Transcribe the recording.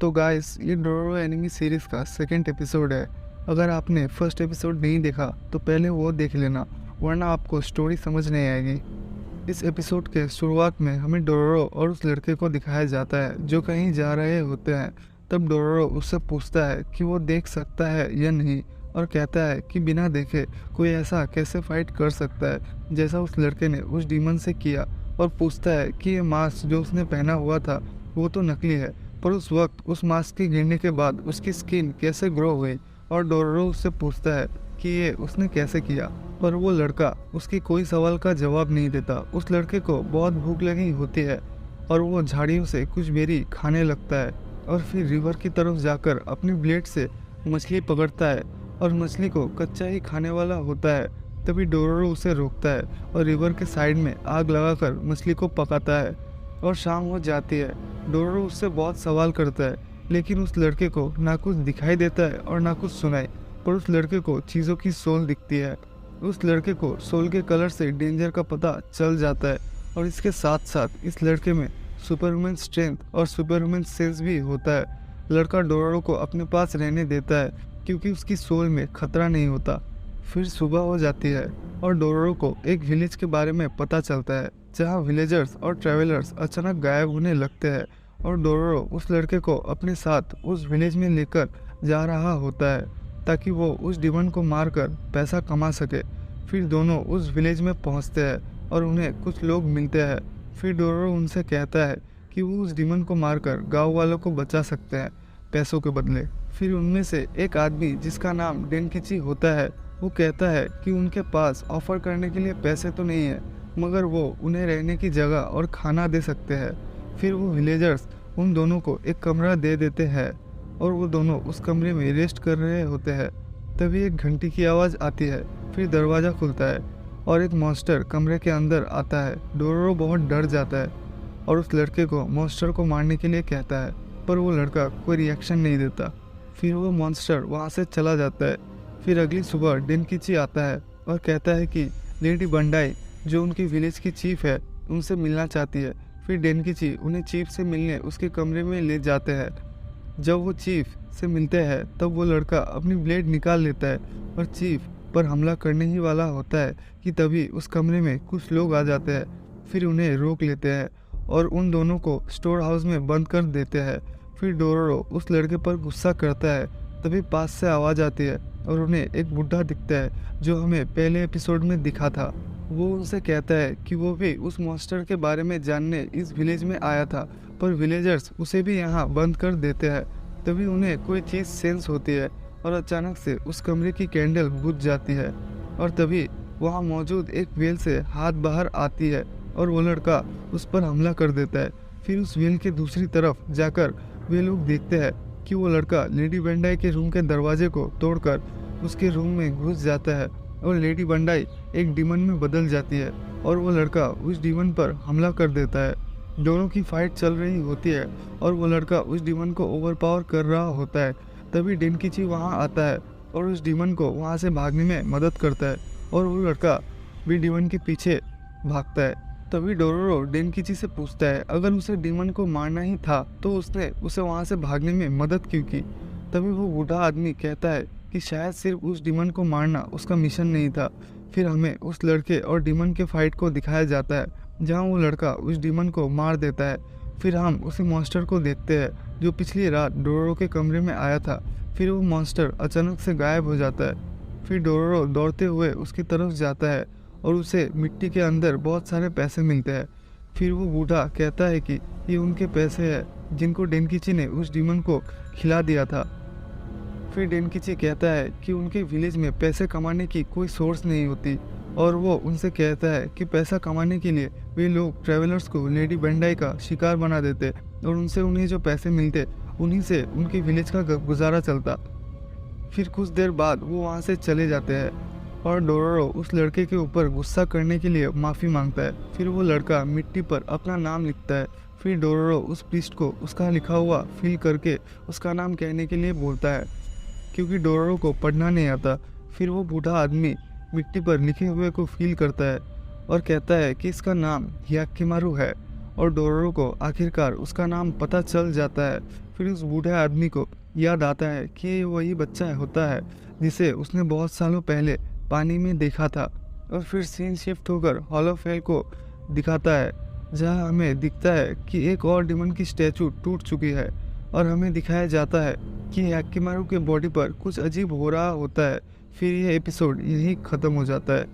तो गाइस ये Dororo enemy series का सेकंड एपिसोड है। अगर आपने फर्स्ट एपिसोड नहीं देखा तो पहले वो देख लेना, वरना आपको स्टोरी समझ नहीं आएगी। इस एपिसोड के शुरुआत में हमें डोरोरो और उस लड़के को दिखाया जाता है जो कहीं जा रहे होते हैं। तब डोरोरो उससे पूछता है कि वो देख सकता है या नहीं, और कहता है कि बिना देखे कोई ऐसा कैसे फाइट कर सकता है जैसा उस लड़के ने उस डीमन से किया, और पूछता है कि ये मास्क जो उसने पहना हुआ था वो तो नकली है, पर उस वक्त उस मास्क के गिरने के बाद उसकी स्किन कैसे ग्रो हुई। और डोरोरो उससे पूछता है कि ये उसने कैसे किया, पर वो लड़का उसकी कोई सवाल का जवाब नहीं देता। उस लड़के को बहुत भूख लगी होती है और वो झाड़ियों से कुछ बेरी खाने लगता है, और फिर रिवर की तरफ जाकर अपनी ब्लेड से मछली पकड़ता है और मछली को कच्चा ही खाने वाला होता है। तभी डोरोरो उसे रोकता है और रिवर के साइड में आग लगाकर मछली को पकाता है, और शाम हो जाती है। डोरोरो उससे बहुत सवाल करता है, लेकिन उस लड़के को ना कुछ दिखाई देता है और ना कुछ सुनाई, पर उस लड़के को चीज़ों की सोल दिखती है। उस लड़के को सोल के कलर से डेंजर का पता चल जाता है, और इसके साथ साथ इस लड़के में सुपरवुमन स्ट्रेंथ और सुपरवुमन सेंस भी होता है। लड़का डोरोरो को अपने पास रहने देता है क्योंकि उसकी सोल में खतरा नहीं होता। फिर सुबह हो जाती है और डोरोरो को एक विलेज के बारे में पता चलता है जहाँ विलेजर्स और ट्रैवलर्स अचानक गायब होने लगते हैं, और डोरोरो उस लड़के को अपने साथ उस विलेज में लेकर जा रहा होता है ताकि वो उस डिमन को मारकर पैसा कमा सके। फिर दोनों उस विलेज में पहुंचते हैं और उन्हें कुछ लोग मिलते हैं। फिर डोरोरो उनसे कहता है कि वो उस डिमन को मारकर गाँव वालों को बचा सकते हैं पैसों के बदले। फिर उनमें से एक आदमी जिसका नाम डेनकिची होता है, वो कहता है कि उनके पास ऑफर करने के लिए पैसे तो नहीं है, मगर वो उन्हें रहने की जगह और खाना दे सकते हैं। फिर वो विलेजर्स उन दोनों को एक कमरा दे देते हैं और वो दोनों उस कमरे में रेस्ट कर रहे होते हैं। तभी एक घंटी की आवाज़ आती है। फिर दरवाज़ा खुलता है और एक मॉन्स्टर कमरे के अंदर आता है। डोरोरो बहुत डर जाता है और उस लड़के को मॉन्स्टर को मारने के लिए कहता है, पर वो लड़का कोई रिएक्शन नहीं देता। फिर वो मॉन्स्टर वहाँ से चला जाता है। फिर अगली सुबह डेनकिची आता है और कहता है कि लेडी बंडाई जो उनकी विलेज की चीफ है उनसे मिलना चाहती है। फिर डेनकिची उन्हें चीफ से मिलने उसके कमरे में ले जाते हैं। जब वो चीफ से मिलते हैं तब वो लड़का अपनी ब्लेड निकाल लेता है और चीफ पर हमला करने ही वाला होता है कि तभी उस कमरे में कुछ लोग आ जाते हैं। फिर उन्हें रोक लेते हैं और उन दोनों को स्टोर हाउस में बंद कर देते हैं। फिर डोरोरो उस लड़के पर गुस्सा करता है। तभी पास से आवाज़ आती है और उन्हें एक बुढ़ा दिखता है जो हमें पहले एपिसोड में दिखा था। वो उनसे कहता है कि वो भी उस मॉन्स्टर के बारे में जानने इस विलेज में आया था, पर विलेजर्स उसे भी यहाँ बंद कर देते हैं। तभी उन्हें कोई चीज़ सेंस होती है और अचानक से उस कमरे की कैंडल बुझ जाती है, और तभी वहाँ मौजूद एक वेल से हाथ बाहर आती है और वो लड़का उस पर हमला कर देता है। फिर उस वेल के दूसरी तरफ जाकर वे लोग देखते हैं कि वो लड़का लेडी बंडाई के रूम के दरवाजे को तोड़कर उसके रूम में घुस जाता है, और लेडी बंडाई एक डीमन में बदल जाती है और वो लड़का उस डीमन पर हमला कर देता है। दोनों की फाइट चल रही होती है और वो लड़का उस डीमन को ओवरपावर कर रहा होता है। तभी डेनकिची वहाँ आता है और उस डीमन को वहाँ से भागने में मदद करता है, और वो लड़का भी डीमन के पीछे भागता है। तभी डोरोरो डेनकिची से पूछता है अगर उसे डीमन को मारना ही था तो उसने उसे वहाँ से भागने में मदद क्यों की। तभी वो बूढ़ा आदमी कहता है कि शायद सिर्फ उस डीमन को मारना उसका मिशन नहीं था। फिर हमें उस लड़के और डीमन के फाइट को दिखाया जाता है जहाँ वो लड़का उस डीमन को मार देता है। फिर हम उसी मॉन्स्टर को देखते हैं जो पिछली रात डोरोरो के कमरे में आया था। फिर वो मॉन्स्टर अचानक से गायब हो जाता है। फिर डोरोरो दौड़ते हुए उसकी तरफ जाता है और उसे मिट्टी के अंदर बहुत सारे पैसे मिलते हैं। फिर वो बूढ़ा कहता है कि ये उनके पैसे हैं जिनको डेनकिची ने उस डीमन को खिला दिया था। फिर डेनकिची कहता है कि उनके विलेज में पैसे कमाने की कोई सोर्स नहीं होती, और वो उनसे कहता है कि पैसा कमाने के लिए वे लोग ट्रैवलर्स को लेडी बंडाई का शिकार बना देते और उनसे उन्हें जो पैसे मिलते उन्हीं से उनके विलेज का गुजारा चलता। फिर कुछ देर बाद वो वहाँ से चले जाते हैं और डोरोरो उस लड़के के ऊपर गुस्सा करने के लिए माफ़ी मांगता है। फिर वो लड़का मिट्टी पर अपना नाम लिखता है। फिर डोरोरो उस प्रीस्ट को उसका लिखा हुआ फील करके उसका नाम कहने के लिए बोलता है क्योंकि डोरोरो को पढ़ना नहीं आता। फिर वो बूढ़ा आदमी मिट्टी पर लिखे हुए को फील करता है और कहता है कि इसका नाम याकिमारू है, और डोरोरो को आखिरकार उसका नाम पता चल जाता है। फिर उस बूढ़े आदमी को याद आता है कि ये वही बच्चा होता है जिसे उसने बहुत सालों पहले पानी में देखा था। और फिर सीन शिफ्ट होकर हॉलोफेल को दिखाता है, जहां हमें दिखता है कि एक और डिमन की स्टैचू टूट चुकी है और हमें दिखाया जाता है कि याकिमारू के बॉडी पर कुछ अजीब हो रहा होता है। फिर यह एपिसोड यहीं ख़त्म हो जाता है।